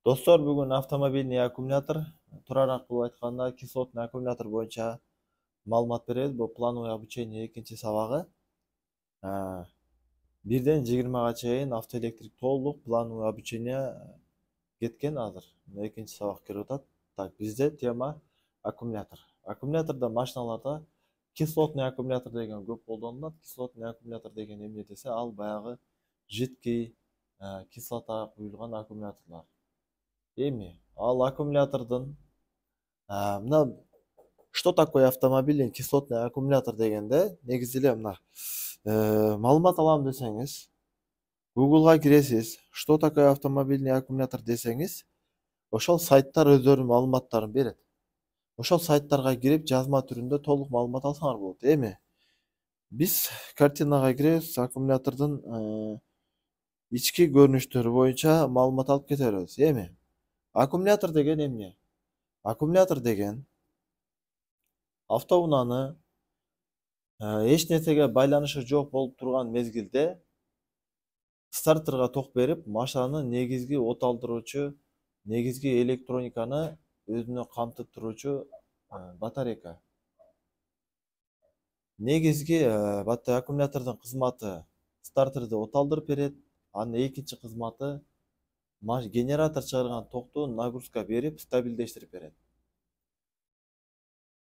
Достор, бүгін автомобильный аккумулятор турарак кылып айтканда кислотный аккумулятор боюнча маалымат беребиз. Бул плановый обучение экинчи сабагы. 1-ден 20-га чейин автоэлектрик толук плановый обучение кеткен азыр. Экинчи сабак кирип атат. Так, бизде тема аккумулятор. Аккумуляторда машиналарда кислотный аккумулятор деген көп колдонулат. Кислотный аккумулятор деген эмне десе, ал баягы жидкий кислота куюлган аккумуляторлар. Эми ал аккумулятордун мына что такое автомобильный кислотный аккумулятор дегенде негизи эле мына маалымат алам десеңиз Google'га киресиз, что такое автомобильный аккумулятор десеңиз, ошол сайттар өздөрүнүн маалыматтарын берет. Ошол сайттарга кирип жазма түрүндө толук маалымат алсаңар болот. Эми биз картинага киребиз, аккумулятордун ички көрүнүштөрү боюнча маалымат алып кетебиз. Эми аккумулятор деген эмне? Аккумулятор деген автоунааны эч нерсеге байланышы жок болуп турган мезгилде стартерга ток берип, машинанын негизги от алдыруучу, негизги электрониканы өзүнө камтып туруучу батарейка. Негизги аккумулятордун кызматы стартерди от алдырып берет. Анын экинчи кызматы генератор чыгарган токту нагрузка берип, стабилдештирип берет.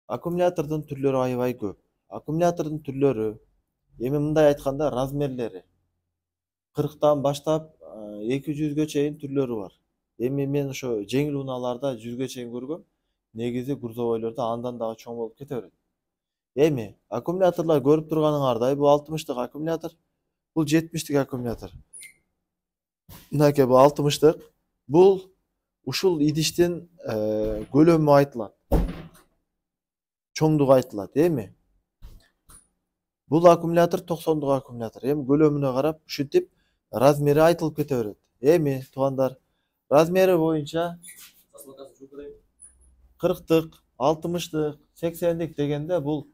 Аккумулятордун түрлөрү аябай көп. Аккумулятордун түрлөрү, эми мындай айтканда, размерлери 40тан баштап 200ге чейин түрлөрү бар. Эми мен ошо жеңил унааларда 100ге чейин көргөм. Негизи грузовойлордо андан дагы чоң болуп кете берет. Эми аккумуляторлар көрүп турганыңардай, бул 60-тык аккумулятор, бул 70-тик аккумулятор. Мынакей бул 60-тык. Бул ушул идиштин көлөмү айтылат. Чоңдугу айтылат. Эми бул аккумулятор 90-дук аккумулятор. Эми көлөмүнө карап ушинтип размери айтылып кете берет. Эми туугандар, размери боюнча 40-тык, 60-тык, 80-дик дегенде бул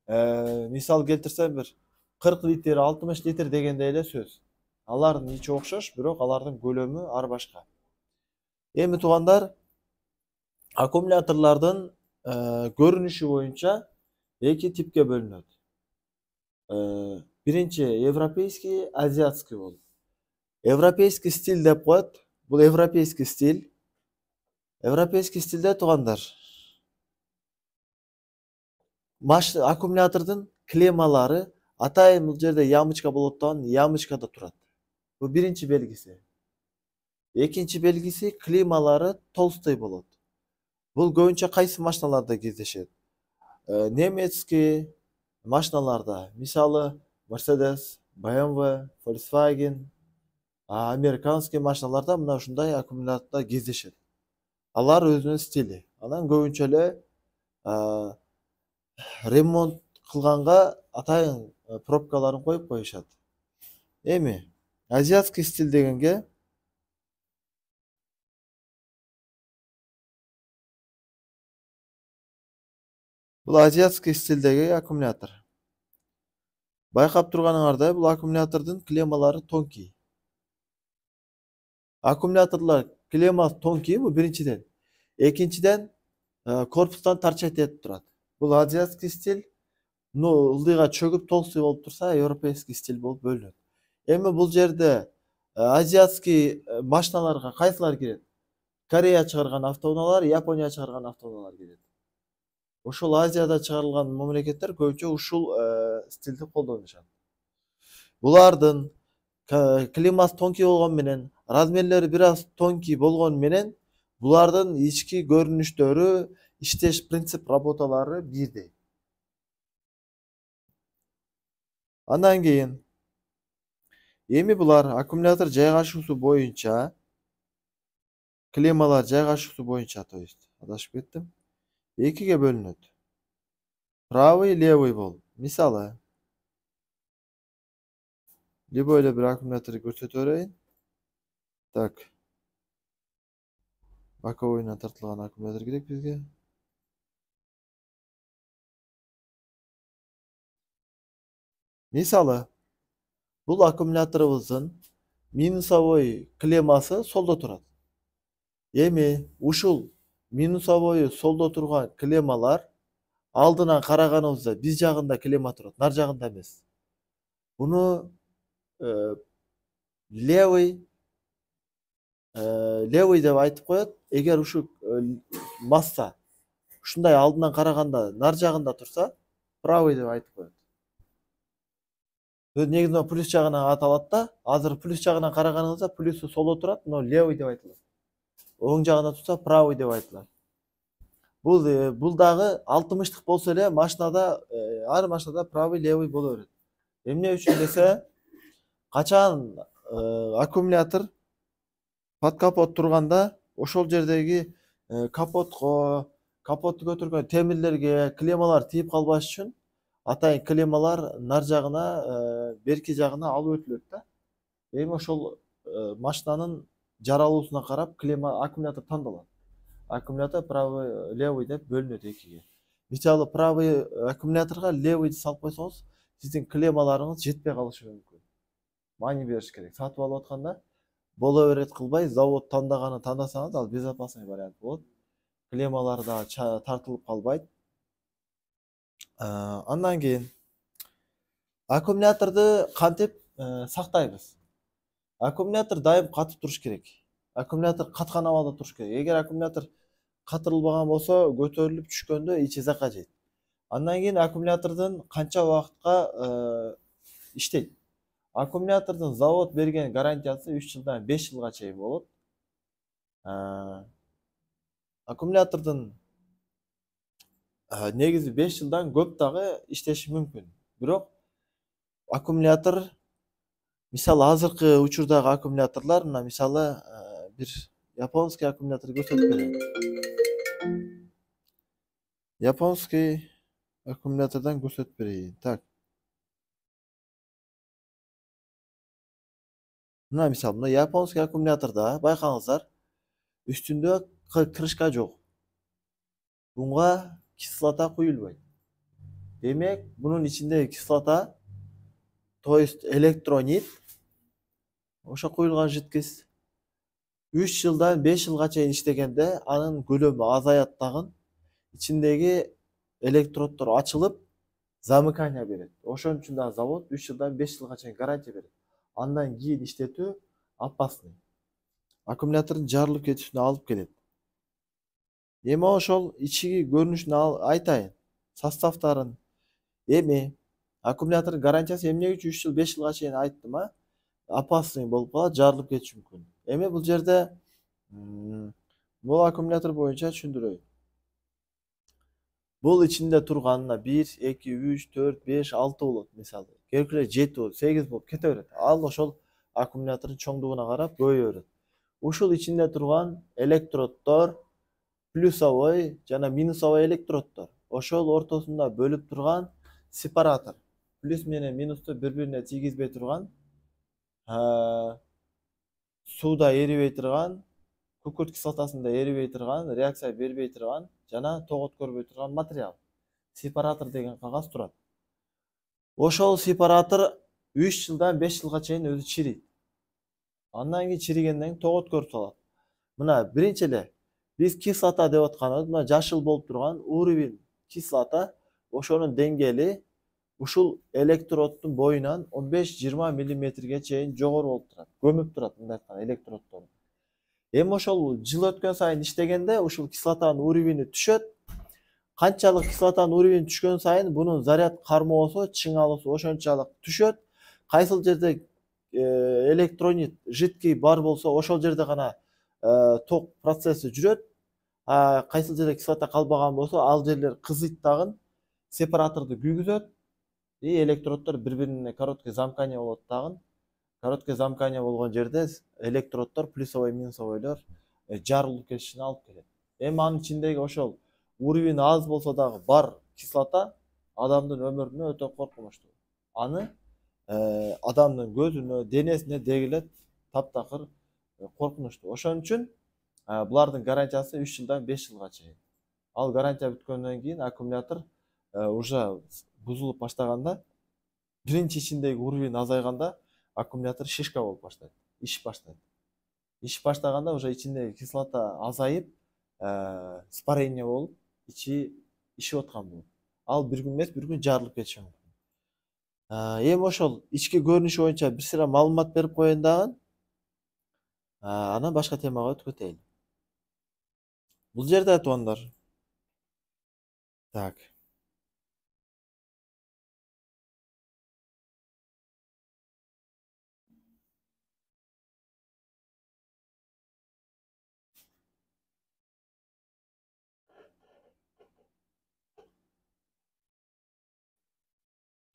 мисал келтирсем бир 40 литр, 60 литр дегенде эле сөз. Алардын ичи окшош, бирок алардын көлөмү ар башка. Эми туугандар, аккумуляторлордун көрүнүшү боюнча эки типке бөлүнөт. Биринчи европейский, азиатский болуп. Европейский стиль деп коет. Бул европейский стиль. Европейский стилде туугандар, аккумулятордун клеммалары атайын бул жерде ямочка болот да, ямочкада турат. Бул биринчи белгиси. Экинчи белгиси, клеммалары толстой болот. Бул көбүнчө кайсы машиналарда кездешет? Немецкий машиналарда, мисалы Mercedes, BMW, Volkswagen, американский машиналарда мына ушундай аккумуляторда кездешет. Алар өзүнүн стили. Анан көбүнчө эле ремонт кылганга атайын пробкаларын коюп коюшат. Эми азиатский стиль дегенге бул азиатский стилдеги аккумулятор. Байкап турганыңардай, бул аккумулятордун клеммалары тонкий. Аккумуляторлар клеммасы тонкий, бул биринчиден. Экинчиден корпустан торчать этип турат. Бул азиатский стиль, ылдыйга чөгүп толстой болуп турса, европейский стиль болуп бөлүнөт. Эми бул жерде азиатский машиналарга кайсылар кирет? Корея чыгарган автоунаалар, Япония чыгарган автоунаалар кирет. Ошол Азияда чыгарылган мамлекеттер көбүнчө ушул стилди колдонушат. Булардын клеммасы тонкий болгон менен, размерлери бир аз тонкий болгон менен, булардын ички көрүнүштөрү, иштеш принцип работалары бирдей. Андан кийин эми булар аккумулятор жайгашуусу боюнча, клеммалар жайгашуусу боюнча, то есть, адашып кеттим, экиге бөлүнөт. Правый, левый болуп. Мисалы, любой эле бир аккумулятор көрсөтө берейин. Так. Боковойна тартылган аккумулятор керек бизге. Мисалы, бул аккумуляторубуздун минусовой клеммасы солдо турат. Эми ушул минусовой солдо турган клеммалар алдынан караганыбызда биз жагында клемма турат, нар жагында эмес. Буну э, левый левый деп айтып коет. Эгер ушу масса ушундай алдынан караганда нар жагында турса, правый деп айтып коет. Негизинен плюс жагынан аталат да, азыр плюс жагынан караганыбызда плюсу солдо турат, но левый деп айтылат. Оң жагында турса, правый деп айтылат. Бул дагы 60-тык болсо эле машинада ар машинада правый левый боло берет. Эмне үчүн десе, качан аккумулятор под капот турганда ошол жердеги капотту көтөргөн темирлерге клеммалар тийип калбаш үчүн атайын клеммалар нар жагына берки жагына алып өтүлөт да. Эми ошол машинанын жаралуусуна карап клемма аккумулятор тандалат. Аккумулятор правый левый деп бөлүнөт экиге. Мисалы правый аккумуляторго левыйды салып койсоңуз, сиздин клеммаларыңыз жетпей калышы мүмкүн. Маани бериш керек. Сатып алып атканда боло берет кылбай, завод тандаганы тандасаңыз, ал безопасный вариант болот. Клеммалар да тартылып калбайт. Андан кийин аккумуляторду кантип сактайбыз? Аккумулятор дайым катып туруш керек. Аккумулятор каткан абалда туруш керек. Эгер аккумулятор катырылбаган болсо, көтөрүлүп түшкөндө ичи закажейт. Андан кийин аккумулятордун канча убакытка иштейт? Аккумулятордун завод берген гарантиясы 3 жылдан 5 жылга чейин болот. Аккумулятордун негизи 5 жылдан көп дагы иштеши мүмкүн. Бирок аккумулятор, мисалы азыркы учурдагы аккумуляторлор, мына мисалы бир японский аккумулятор көрсөтүп берейин. Японский аккумулятордан көрсөтүп берейин. Так. Мына мисалы, мына японский аккумуляторда байкаңыздар, үстүндө крышка жок. Буга кислота куюлбайт. Демек, бунун ичиндеги кислота, то есть электронит, ошо куюлган жидкость 3 жылдан 5 жылга чейин иштегенде анын көлөмү азаят дагы, ичиндеги электроддор ачылып, замыкание берет. Ошон үчүн да завод 3 жылдан 5 жылга чейин гарантия берет. Андан кийин иштетүү опасный. Аккумулятордун жарылып кетишине алып келет. Эми ошол ичиги көрүнүшүн айтайын. Составтарын. Эми аккумулятордун гарантиясы эмне үчүн 3 жыл 5 жылга чейин айттым, опасный болуп калат, жарылып кетиши мүмкүн. Эми бул жерде бул аккумулятор боюнча түшүндүрөйүн. Бул ичинде турганына 1, 2, 3, 4, 5, 6 болот мисалы. Керекеле 7 болот, 8 болуп кете берет. Ал ошол аккумулятордун чоңдугуна карап көбөйө берет. Ушул ичинде турган электроддор, плюсовой жана минусовой электроддор. Ошол ортосунда бөлүп турган сепаратор. Плюс менен минусту бири-бирине тийгизбей турган, сууда эрибей турган, күкүрт кислотасында эрибей турган, реакция бербей турган жана тогот көрбөй турган материал. Сепаратор деген кагаз турат. Ошол сепаратор 3 жылдан 5 жылга чейин өзү чирийт. Андан кийин чиригенден кийин тогот көрүп салат. Мына биринчи эле биз кислота деп атканыбыз, мына жашыл болуп турган уровень кислота, ошонун деңгээли ушул электроддун боюнан 15-20 мм чейин жогору болуп турат. Көмүп турат мындай айтканда электроддорду. Эми ошол жыл өткөн сайын иштегенде ушул кислотанын уровени түшөт. Канчалык кислотанын уровени түшкөн сайын бунун заряд кармоосу, чыңалуусу ошончалык түшөт. Кайсыл жерде электронит жидкий бар болсо, ошол жерде гана ток процесси жүрөт. Кайсыл жерде кислота калбаган болсо, ал жерлер кызыйт дагы, сепараторду күйгүзөт. Электроддор бири-бирине короткий замкание болот дагы. Короткий замкание болгон жерде электроддор плюсовой, минусовойлор жарылып кетишине алып келет. Эми анын ичиндеги ошол уровень аз болсо дагы бар кислота адамдын өмүрүнө өтө коркунучтуу. Аны адамдын көзүнө, денесине дегилет таптакыр коркунучтуу. Ошон үчүн булардын гарантиясы 3 жылдан 5 жылга чейин. Ал гарантия бүткөндөн кийин аккумулятор уже бузулуп баштаганда, биринчи ичиндеги уровень азайганда аккумулятор шишка болуп баштайт, ишип баштайт. иш баштаганда уже ичиндеги кислота азайып, испарение болуп, ичи ишип аткан болот. Ал бир күн эмес, бир күн жарылып кетиши мүмкүн. Эми ошол ички көрүнүшү боюнча бир сыйра маалымат берип коеюн дагы. Анан башка темага өтүп кетели. Бул жерде туугандар. Так.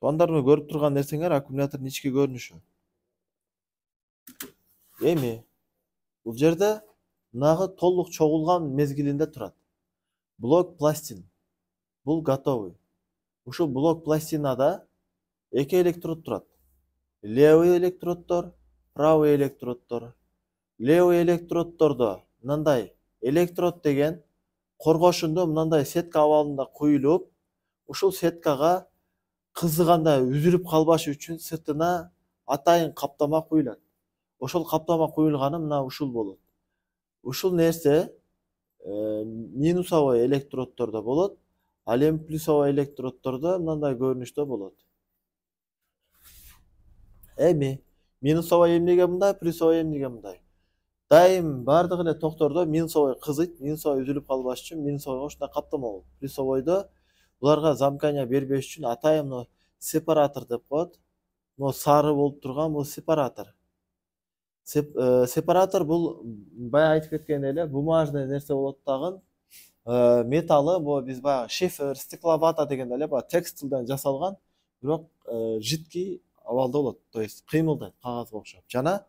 Туугандар, көрүп турган нерсеңер аккумулятордун ички көрүнүшү. Эми бул жерде мынагы толук чогулган мезгилинде турат. Блок пластин. Бул готовый. Ушул блок пластинада эки электрод турат. Левый электроддор, правый электроддор. Левый электроддордо мындай электрод деген коргошунду мындай сетка абалында куюлуп, ушул сеткага кызыганда үзүлүп калбашы үчүн сыртына атайын каптама куюлат. Ошол каптама куюлганы мына ушул болот. Ушул нерсе минусовой электроддордо болот, ал эми плюсовой электроддордо мындай көрүнүштө болот. Эми минусовой эмнеге мындай, плюсовой эмнеге мындай? Дайым бардык эле токтордо минусовой кызыйт, минусовой үзүлүп калбаш үчүн минусовойго ушундай каптама болот. Плюсовойдо буларга замкания бербеш үчүн атайын мына сепаратор деп коет. Мына сары болуп турган бул сепаратор. Сепаратор бул баягы айтып кеткен эле бумажный нерсе болот дагы. Металы бул биз баягы шифер, стекловата деген эле баягы текстилден жасалган, бирок жидкий абалда болот. То есть кыймылдайт кагазга окшоп. Жана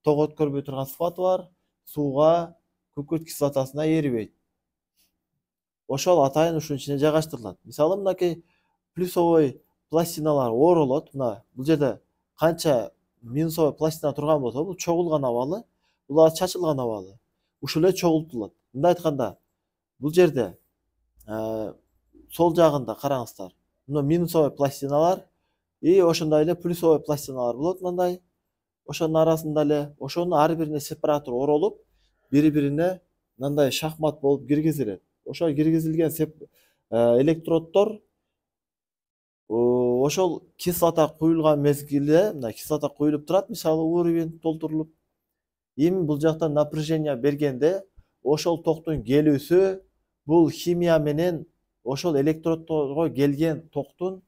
ток өткөрбөй турган сыфаты бар, сууга, күкүрт кислотасына эрибейт. Ошол атайын ушунун ичине жайгаштырылат. Мисалы мынакей плюсовой пластиналар оролот. Мына бул жерде канча минусовой пластина турган болсо, бул чогулган абалы, булар чачылган абалы. Ушул эле чогултулат. Мындай айтканда, бул жерде сол жагында караңыздар. Мына минусовой пластиналар и ошондой эле плюсовой пластиналар болот мындай. Ошонун арасында эле, ошонун ар бирине сепаратор оролуп, бири-бирине мындай шахмат болуп киргизилет. Ошол киргизилген электроддор ошол кислота куюлган мезгилде, мына кислота куюлуп турат, мисалы уровень толтурулуп. Эми бул жактан напряжение бергенде, ошол токтун келүүсү бул химия менен ошол электроддорго келген токтун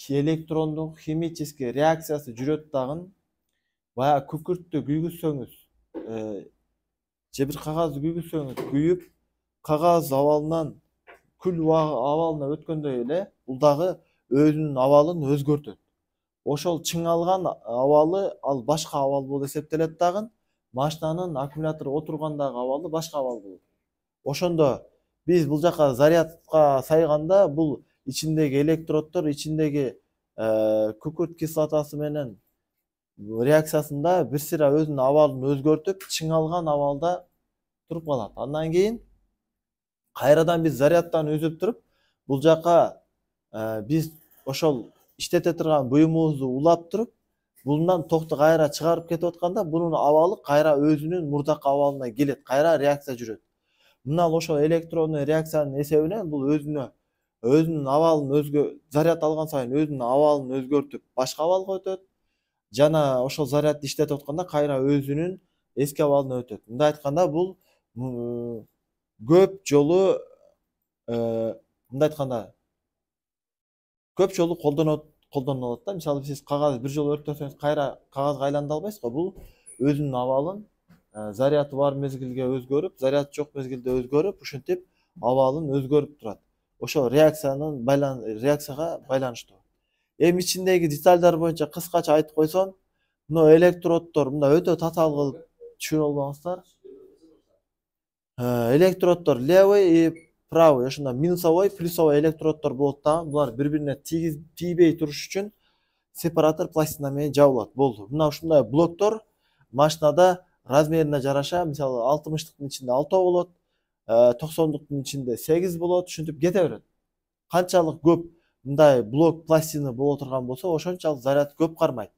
электрондук химический реакциясы жүрөт дагы. Баягы күкүрттү күйгүзсөңүз, же бир кагазды күйгүзсөңүз, күйүп кагаз абалынан күл абалына өткөндөй эле бул дагы өзүнүн абалын өзгөртөт. Ошол чыңалган абалы ал башка абал болуп эсептелет дагы. Машинанын аккумулятору отургандагы абалы башка абал болот. Ошондо биз бул жака зарядка сайганда бул ичиндеги электроддор ичиндеги күкүрт кислотасы менен реакциясында бир сыйра өзүнүн абалын өзгөртүп, чыңалган абалда туруп калат. Андан кийин кайрадан биз зарядтан үзүп туруп, бул жака биз ошол иштете турган буюмубузду улап туруп, булунан токту кайра чыгарып кетип атканда, бунун абалы кайра өзүнүн мурдакы абалына келет, кайра реакция жүрөт. Мына ошол электронный реакциянын эсебинен бул өзүнүн абалын заряд алган сайын өзүнүн абалын өзгөртүп, башка абалга өтөт. Жана ошол зарядды иштетип атканда кайра өзүнүн эски абалына өтөт. Мындай айтканда бул көп жолу мындай айтканда көп жолу колдонулат да. Мисалы сиз кагаз бир жолу өрттөсөңүз кайра кагазга айландыра албайсыз го. Бул өзүнүн абалын заряды бар мезгилге өзгөрүп, заряд жок мезгилде өзгөрүп, ушинтип абалын өзгөрүп турат. Ошол реакцияга байланыштуу. Эми ичиндеги детальдар боюнча кыскача айтып койсом, мына электроддор мында өтө татаал кылып түшүнүп албаңыздар. Электроддор левый и правый, ошондо минусовой, плюсовой электроддор болот да. Булар бири-бирине тийбей туруш үчүн сепаратор пластина менен жабылат. Болду. Мына ушундай блоктор машинада размерине жараша, мисалы 60-тыктын ичинде 6 болот, 90-тыктын ичинде 8 болот, ушинтип кете берет. Канчалык көп мындай блок пластина боло турган болсо, ошончалык заряд көп кармайт.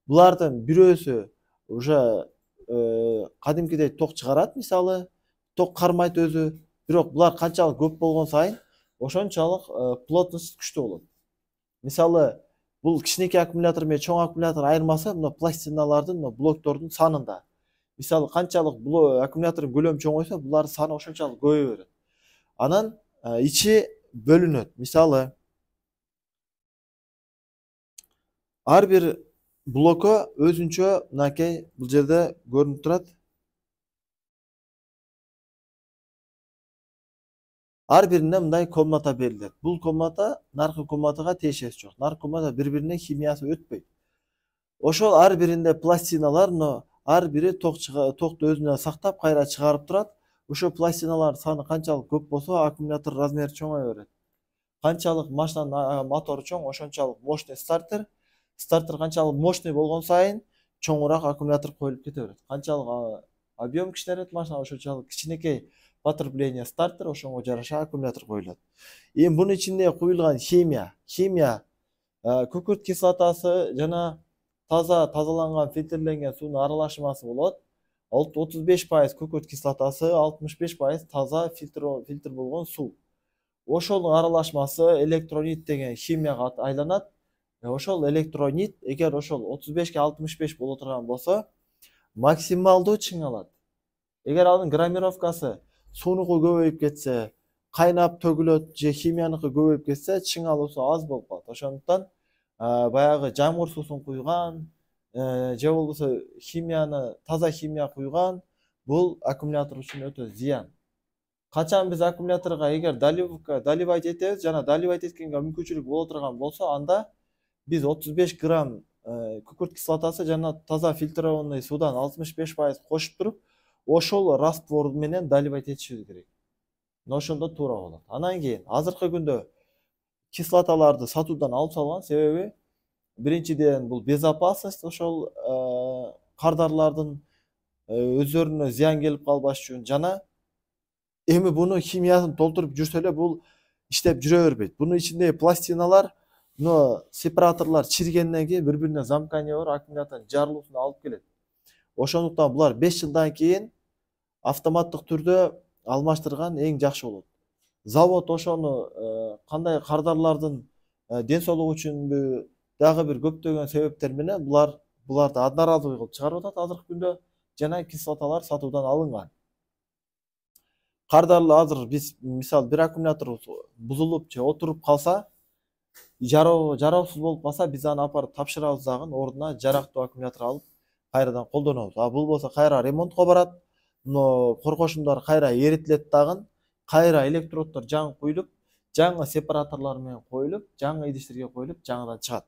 Булардын бирөөсү уже кадимкидей ток чыгарат, мисалы ток кармайт өзү, бирок булар канчалык көп болгон сайын ошончолук плотность күчтүү болот. Мисалы бул кичинекей аккумулятор менен чоң аккумулятор айырмасы мына пластиналардын, мына блоктордун санында. Мисалы канчалык аккумулятордун көлөмү чоңойсо, булардын саны ошончолук көбөйө берет. Анан ичи бөлүнөт. Мисалы ар бир блоко өзүнчө, мынакей бул жерде көрүнүп турат. Ар бирине мындай комната берилет. Бул комната наркы комнатага тиешеси жок. Наркы комната бири-бирине химиясы өтпөйт. Ошол ар биринде пластиналар, но ар бири токту өзүнө сактап, кайра чыгарып турат. Ошо пластиналардын саны канчалык көп болсо, аккумулятор размери чоңое берет. Канчалык машинанын мотору чоң, ошончолук мощный стартер. Стартер канчалык мощный болгон сайын чоңураак аккумулятор коюлуп кете берет. Канчалык объем кичинерет машина, ошончолук кичинекей потребление стартер, ошонго жараша аккумулятор коюлат. Эми бунун ичинде куюлган химия күкүрт кислотасы жана тазаланган фильтрленген суунун аралашмасы болот. 35% күкүрт кислотасы, 65% таза фильтр болгон суу. Ошонун аралашмасы электронит деген химияга айланат. Ошол электронит, эгер ошол 35ке 65 боло турган болсо, максималдуу чың алат. Эгер анын граммировкасы суунуку көбөйүп кетсе, кайнап төгүлөт же химияныкы көбөйүп кетсе, чың алуусу аз болуп калат. Ошондуктан баягы жамгыр суусун куйган же болбосо химияны, таза химия куйган бул аккумулятор үчүн өтө зыян. Качан биз аккумуляторго эгер доливать этебиз, жана доливать эткенге мүмкүнчүлүк боло турган болсо, анда биз 35 грамм күкүрт кислотасы жана таза фильтрованный суудан 65% кошуп туруп, ошол раствор менен доливать этишибиз керек. Ошондо туура болот. Анан кийин азыркы күндө кислоталарды сатуудан алып салган, себеби биринчиден бул безопасность, ошол кардарлардын өздөрүнө зыян келип калбаш үчүн, жана эми буну химиясын толтуруп жүрсө эле бул иштеп жүрө бербейт. Бунун ичиндеги пластиналар, сепараторлор чиригенден кийин бири-бирине замкание бар, аккумулятордун жарылуусуна алып келет. Ошондуктан булар 5 жылдан кийин автоматтык түрдө алмаштырган эң жакшы болот. Завод ошону кандай кардарлардын ден соолугу үчүнбү, дагы бир көптөгөн себептер менен буларды одноразовый кылып чыгарып атат азыркы күндө, жана кислоталар сатуудан алынган. Кардарлар азыр биз мисалы бир аккумулятор бузулуп же отуруп калса, жароосуз болуп калса, биз аны апарып тапшырабыз дагы, ордуна жарактуу аккумулятор алып кайрадан колдонобуз. Бул болсо кайра ремонтко барат, коргошумдар кайра эритилет дагы, кайра электроддор жаңы куюлуп, жаңы сепараторлор менен коюлуп, жаңы идиштерге коюлуп, жаңыдан чыгат.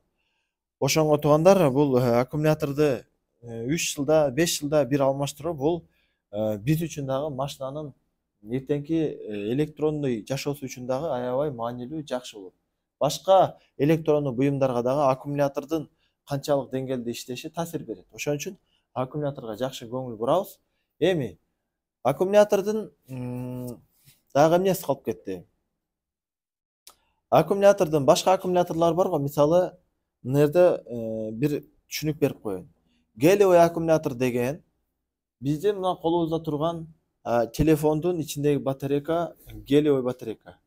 Ошонго туугандар, бул аккумуляторду 3 жылда, 5 жылда бир алмаштыруу, бул биз үчүн дагы машинанын эртеңки электронный жашоосу үчүн дагы аябай маанилүү, жакшы болот. Башка электрондуу буюмдарга дагы аккумулятордун канчалык деңгээлде иштеши таасир берет. Ошон үчүн аккумуляторго жакшы көңүл бурабыз. Эми аккумулятордун дагы эмнеси калып кетти? Аккумулятордун башка аккумуляторлор бар го, мисалы мына жерде бир түшүнүк берип коеюн. Гелиевый аккумулятор деген биздин мына колубузда турган телефондун ичиндеги батарейка гелиевый батарейка.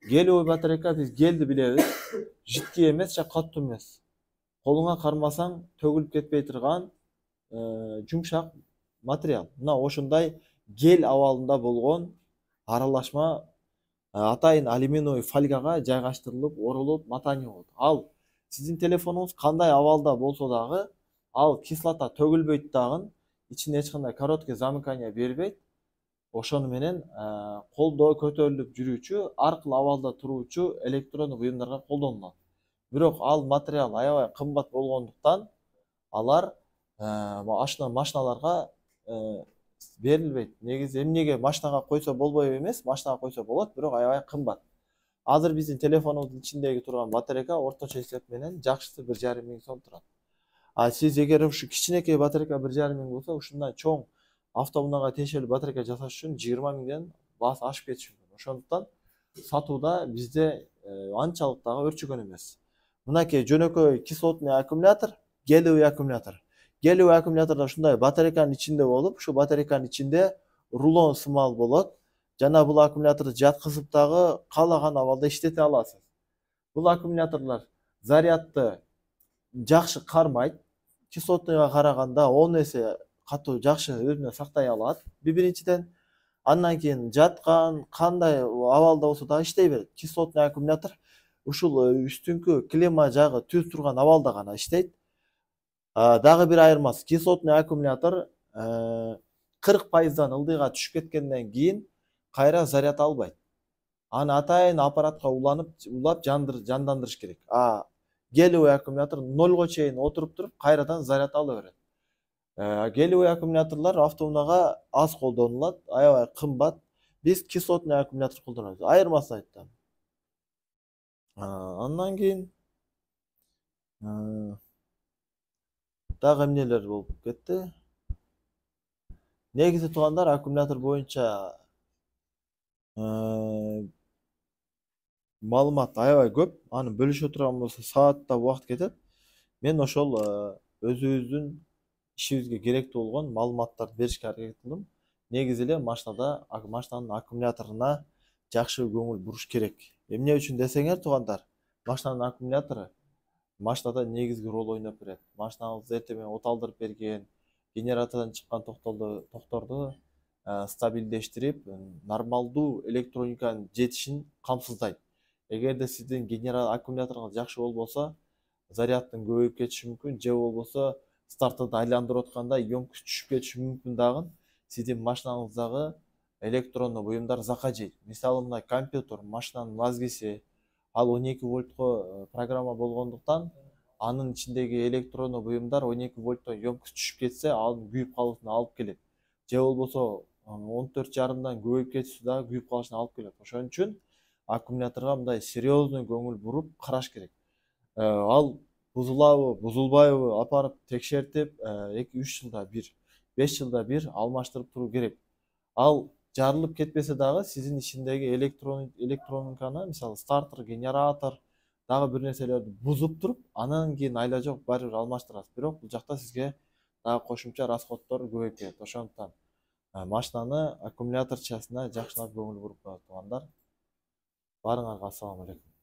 Гелиевый батарейка, биз гелди билебиз, жидкий эмес же катуу эмес. Колуңа кармасаң төгүлүп кетпей турган жумшак материал. Мына ошондой гель абалында болгон аралашма атайын алюминиевый фольгага жайгаштырылып, оролуп, матаний болот. Ал сиздин телефонуңуз кандай абалда болсо дагы, ал кислота төгүлбөйт дагы, ичине эч кандай короткий замыкание бербейт. Ошону менен колдо көтөрүлүп жүрүүчү, ар кыл абалда туруучу электрондук буюмдарга колдонулат. Бирок ал материал аябай кымбат болгондуктан алар машиналарга берилбейт. Негизи эмнеге машинага койсо болбойбу эмес, машинага койсо болот, бирок аябай кымбат. Азыр биздин телефонубуздун ичиндеги турган батарейка орточо эсеп менен жакшысы 1,5 миң сом турат. Сиз эгер ушу кичинекей батарейка 1,5 миң болсо, ушундай чоң автоунаага тиешелүү батарейка жасаш үчүн 20 миңден баасы ашып кетиши мүмкүн. Ошондуктан сатууда бизде анчалык дагы өрчөгөн эмес. Мынакей жөнөкөй кислотный аккумулятор, гелиевый аккумулятор. Гелиевый аккумуляторда ушундай батарейканын ичинде болуп, ушу батарейканын ичинде рулон сымал болот. Жана бул аккумуляторду жаткызып дагы каалаган абалда иштете аласыз. Бул аккумуляторлор зарядты жакшы кармайт. Кислотныйга караганда 10 эсе катуу жакшы өзүнө сактай алат. Биринчиден, андан кийин жаткан кандай абалда болсо дагы иштей берет. Кислотный аккумулятор ушул үстүңкү клемма жагы түз турган абалда гана иштейт. Дагы бир айырмасы, кислотный аккумулятор 40%дан ылдыйга түшүп кеткенден кийин кайра заряд албайт. Аны атайын аппаратка улап жандандырыш керек. Гелиевый аккумулятор 0 чейин отуруп туруп кайрадан заряд ала берет. Гелиевый аккумуляторлор автоунаага аз колдонулат, аябай кымбат. Биз кислотный аккумулятор колдонобуз. Айырмасын айттым. Андан кийин дагы эмнелер болуп кетти? Негизи туугандар, аккумулятор боюнча маалымат аябай көп. Аны бөлүшө турган болсо сааттап убакыт кетет. Мен ошол өзүбүздүн ишибизге керектүү болгон маалыматтарды беришке аракет кылдым. Негизи эле машинанын аккумуляторуна жакшы көңүл буруш керек. Эмне үчүн десеңер туугандар, машинанын аккумулятору машинада негизги роль ойноп берет. Машинаңызды эртең менен оталдырып берген, генератордон чыккан токторду стабилдештирип, нормалдуу электрониканын жетишин камсыздайт. Эгерде сиздин аккумуляторуңуз жакшы болбосо, зарядтын көбөйүп кетиши мүмкүн, же болбосо стартарды айландырып атканда емкость түшүп кетиши мүмкүн дагы. Сиздин машинаңыздагы электрондуу буюмдар закка жейт. Мисалы, мына компьютер, машинанын мазгиси, ал 12 вольтко программа болгондуктан, анын ичиндеги электрондуу буюмдар 12 вольттон емкость түшүп кетсе, анын күйүп калуусуна алып келет. Же болбосо 14,5-дан көбөйүп кетиши дагы күйүп калышына алып келет. Ошон үчүн аккумуляторго мындай серьезный көңүл буруп караш керек. Ал бузулабы, бузулбайбы апарып текшертип, 2-3 жылда бир, 5 жылда бир алмаштырып туруу керек. Ал жарылып кетпесе дагы сиздин ичиндеги электрониканы, мисалы стартер, генератор, дагы бир нерселерди бузуп туруп, анан кийин айла жок баары бир алмаштырасыз. Бирок бул жакта сизге дагы кошумча расходдор көбөйүп кетет. Ошондуктан машинаны аккумуляторчасына жакшылап көңүл буруп коет туугандар. Баарыңарга ассаламу алейкум.